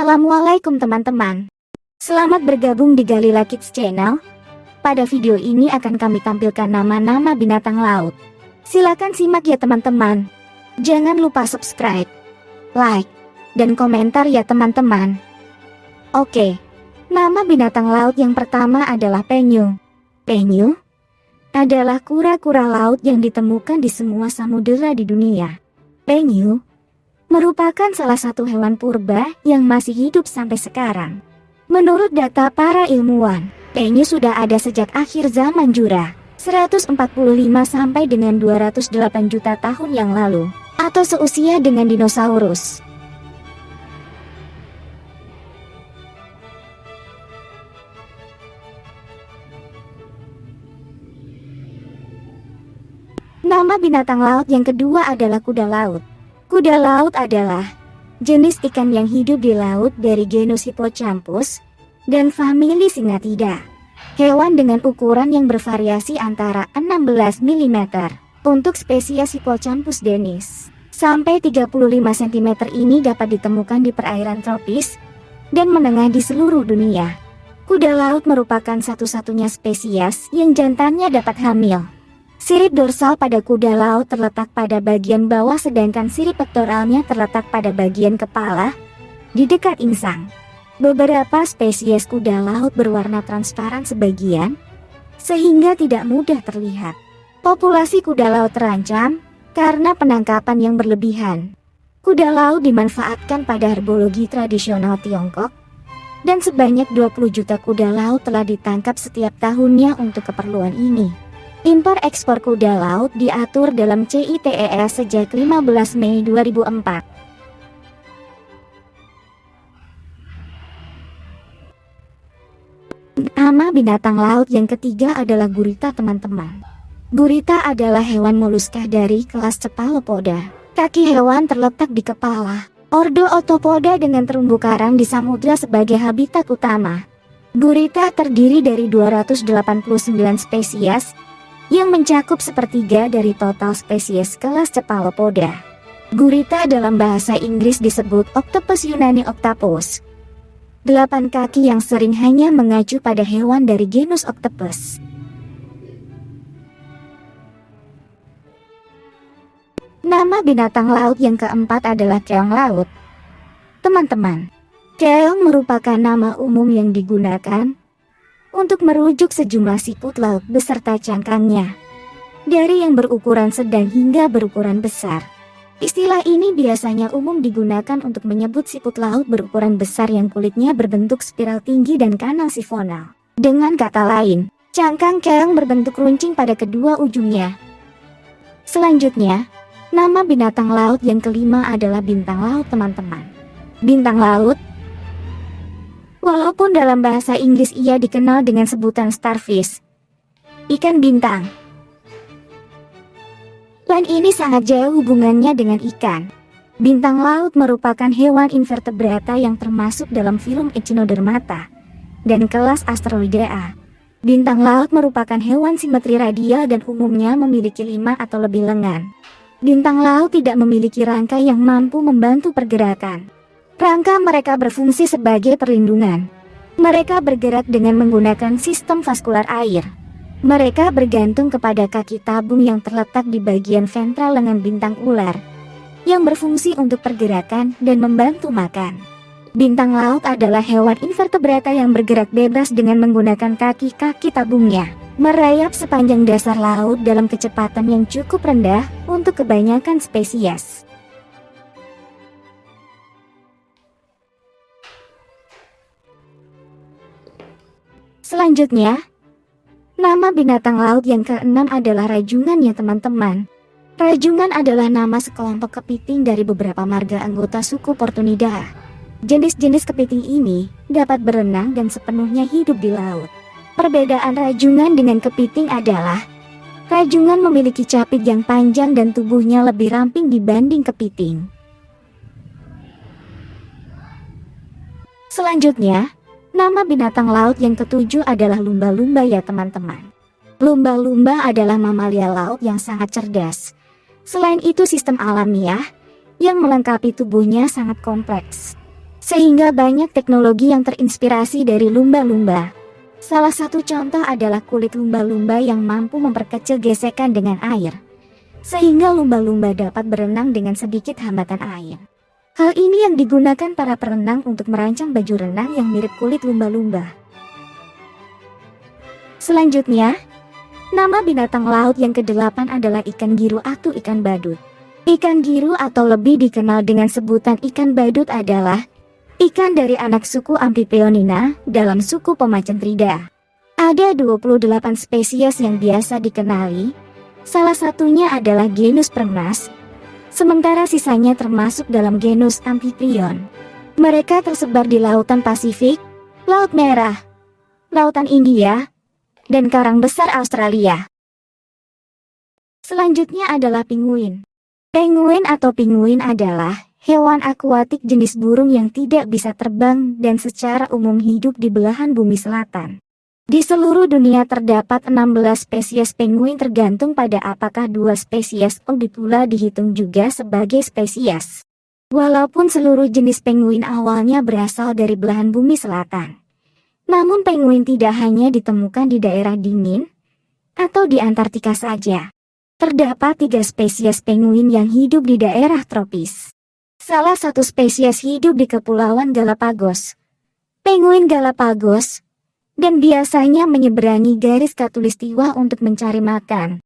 Assalamualaikum teman-teman. Selamat bergabung di Galila Kids Channel. Pada video ini akan kami tampilkan nama-nama binatang laut. Silakan simak ya teman-teman. Jangan lupa subscribe, like, dan komentar ya teman-teman. Oke, nama binatang laut yang pertama adalah penyu. Penyu adalah kura-kura laut yang ditemukan di semua samudera di dunia. Penyu merupakan salah satu hewan purba yang masih hidup sampai sekarang. Menurut data para ilmuwan, penyu sudah ada sejak akhir zaman Jura, 145 sampai dengan 208 juta tahun yang lalu, atau seusia dengan dinosaurus. Nama binatang laut yang kedua adalah kuda laut. Kuda laut adalah jenis ikan yang hidup di laut dari genus Hippocampus dan famili Syngnathidae. Hewan dengan ukuran yang bervariasi antara 16 mm untuk spesies Hippocampus denis sampai 35 cm ini dapat ditemukan di perairan tropis dan menengah di seluruh dunia. Kuda laut merupakan satu-satunya spesies yang jantannya dapat hamil. Sirip dorsal pada kuda laut terletak pada bagian bawah sedangkan sirip pektoralnya terletak pada bagian kepala, di dekat insang. Beberapa spesies kuda laut berwarna transparan sebagian, sehingga tidak mudah terlihat. Populasi kuda laut terancam karena penangkapan yang berlebihan. Kuda laut dimanfaatkan pada herbologi tradisional Tiongkok, dan sebanyak 20 juta kuda laut telah ditangkap setiap tahunnya untuk keperluan ini. Impor-ekspor kuda laut diatur dalam CITES sejak 15 Mei 2004. Nama binatang laut yang ketiga adalah gurita teman-teman. Gurita adalah hewan moluska dari kelas Cephalopoda. Kaki hewan terletak di kepala. Ordo Otopoda dengan terumbu karang di samudra sebagai habitat utama. Gurita terdiri dari 289 spesies, yang mencakup sepertiga dari total spesies kelas Cephalopoda. Gurita dalam bahasa Inggris disebut Octopus Yunani Octopus. 8 kaki yang sering hanya mengacu pada hewan dari genus Octopus. Nama binatang laut yang keempat adalah keong laut. Teman-teman, keong merupakan nama umum yang digunakan untuk merujuk sejumlah siput laut beserta cangkangnya, dari yang berukuran sedang hingga berukuran besar. Istilah ini biasanya umum digunakan untuk menyebut siput laut berukuran besar yang kulitnya berbentuk spiral tinggi dan kanal sifonal. Dengan kata lain, cangkang keong berbentuk runcing pada kedua ujungnya. Selanjutnya, nama binatang laut yang kelima adalah bintang laut teman-teman. Bintang laut, walaupun dalam bahasa Inggris ia dikenal dengan sebutan starfish, ikan bintang. Dan ini sangat jauh hubungannya dengan ikan. Bintang laut merupakan hewan invertebrata yang termasuk dalam filum Echinodermata dan kelas Asteroidea. Bintang laut merupakan hewan simetri radial dan umumnya memiliki 5 atau lebih lengan. Bintang laut tidak memiliki rangka yang mampu membantu pergerakan. Rangka mereka berfungsi sebagai perlindungan. Mereka bergerak dengan menggunakan sistem vaskular air. Mereka bergantung kepada kaki tabung yang terletak di bagian ventral lengan bintang ular, yang berfungsi untuk pergerakan dan membantu makan. Bintang laut adalah hewan invertebrata yang bergerak bebas dengan menggunakan kaki-kaki tabungnya, merayap sepanjang dasar laut dalam kecepatan yang cukup rendah untuk kebanyakan spesies. Selanjutnya, nama binatang laut yang keenam adalah rajungan ya teman-teman. Rajungan adalah nama sekelompok kepiting dari beberapa marga anggota suku Portunidae. Jenis-jenis kepiting ini dapat berenang dan sepenuhnya hidup di laut. Perbedaan rajungan dengan kepiting adalah, rajungan memiliki capit yang panjang dan tubuhnya lebih ramping dibanding kepiting. Selanjutnya, nama binatang laut yang ketujuh adalah lumba-lumba ya teman-teman. Lumba-lumba adalah mamalia laut yang sangat cerdas. Selain itu sistem alamiah yang melengkapi tubuhnya sangat kompleks. sehingga banyak teknologi yang terinspirasi dari lumba-lumba. Salah satu contoh adalah kulit lumba-lumba yang mampu memperkecil gesekan dengan air, sehingga lumba-lumba dapat berenang dengan sedikit hambatan air. Hal ini yang digunakan para perenang untuk merancang baju renang yang mirip kulit lumba-lumba. Selanjutnya, nama binatang laut yang ke-8 adalah ikan giru atau ikan badut. Ikan giru atau lebih dikenal dengan sebutan ikan badut adalah ikan dari anak suku Amphiponina dalam suku Pemacentrida. Ada 28 spesies yang biasa dikenali, salah satunya adalah genus Pernas, sementara sisanya termasuk dalam genus Amphiprion. Mereka tersebar di Lautan Pasifik, Laut Merah, Lautan India, dan Karang Besar Australia. Selanjutnya adalah penguin. Penguin atau penguin adalah hewan akuatik jenis burung yang tidak bisa terbang dan secara umum hidup di belahan bumi selatan. Di seluruh dunia terdapat 16 spesies penguin tergantung pada apakah 2 spesies pula dihitung juga sebagai spesies. Walaupun seluruh jenis penguin awalnya berasal dari belahan bumi selatan, namun penguin tidak hanya ditemukan di daerah dingin atau di Antartika saja. Terdapat 3 spesies penguin yang hidup di daerah tropis. Salah satu spesies hidup di Kepulauan Galapagos, penguin Galapagos, dan biasanya menyeberangi garis khatulistiwa untuk mencari makan.